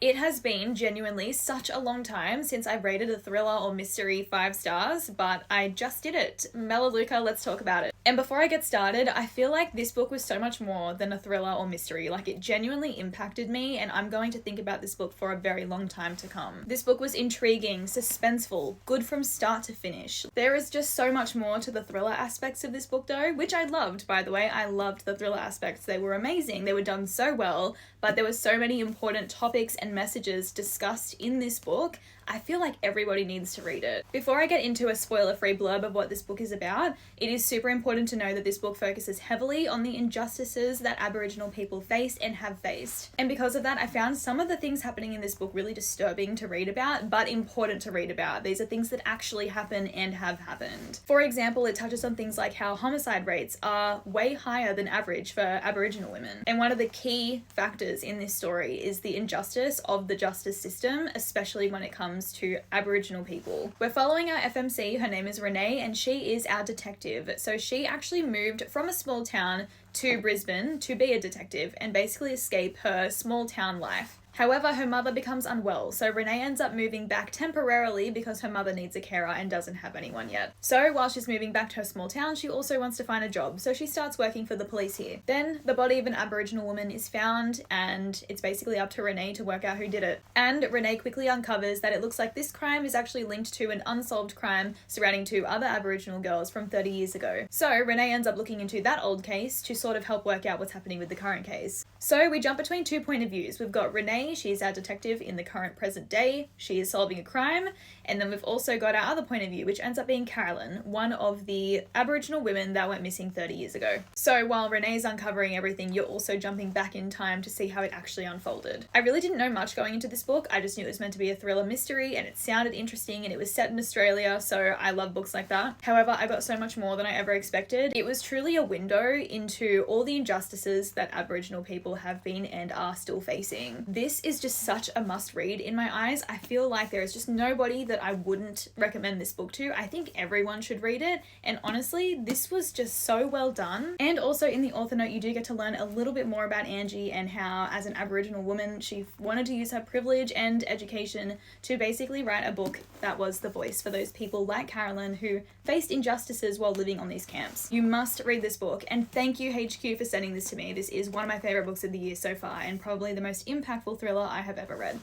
It has been genuinely such a long time since I've rated a thriller or mystery 5 stars, but I just did it. Melaleuca, let's talk about it. And before I get started, I feel like this book was so much more than a thriller or mystery. Like, it genuinely impacted me, and I'm going to think about this book for a very long time to come. This book was intriguing, suspenseful, good from start to finish. There is just so much more to the thriller aspects of this book though, which I loved, by the way. I loved the thriller aspects. They were amazing. They were done so well, but there were so many important topics and messages discussed in this book. I feel like everybody needs to read it. Before I get into a spoiler-free blurb of what this book is about, it is super important to know that this book focuses heavily on the injustices that Aboriginal people face and have faced. And because of that, I found some of the things happening in this book really disturbing to read about, but important to read about. These are things that actually happen and have happened. For example, it touches on things like how homicide rates are way higher than average for Aboriginal women. And one of the key factors in this story is the injustice of the justice system, especially when it comes to Aboriginal people. We're following our FMC. Her name is Renee, and she is our detective. So she actually moved from a small town to Brisbane to be a detective and basically escape her small town life. However, her mother becomes unwell, so Renee ends up moving back temporarily because her mother needs a carer and doesn't have anyone yet. So while she's moving back to her small town, she also wants to find a job, so she starts working for the police here. Then the body of an Aboriginal woman is found, and it's basically up to Renee to work out who did it. And Renee quickly uncovers that it looks like this crime is actually linked to an unsolved crime surrounding 2 other Aboriginal girls from 30 years ago. So Renee ends up looking into that old case to sort of help work out what's happening with the current case. So we jump between 2 point of views. We've got Renee. She's our detective in the current present day. She is solving a crime. And then we've also got our other point of view, which ends up being Carolyn, one of the Aboriginal women that went missing 30 years ago. So while Renee's uncovering everything, you're also jumping back in time to see how it actually unfolded. I really didn't know much going into this book. I just knew it was meant to be a thriller mystery, and it sounded interesting, and it was set in Australia, so I love books like that. However, I got so much more than I ever expected. It was truly a window into all the injustices that Aboriginal people have been and are still facing. This is just such a must read in my eyes. I feel like there is just nobody that I wouldn't recommend this book to. I think everyone should read it, and honestly, this was just so well done. And also in the author note, you do get to learn a little bit more about Angie and how, as an Aboriginal woman, she wanted to use her privilege and education to basically write a book that was the voice for those people like Carolyn who faced injustices while living on these camps. You must read this book, and thank you HQ for sending this to me. This is one of my favorite books of the year so far, and probably the most impactful thriller I have ever read.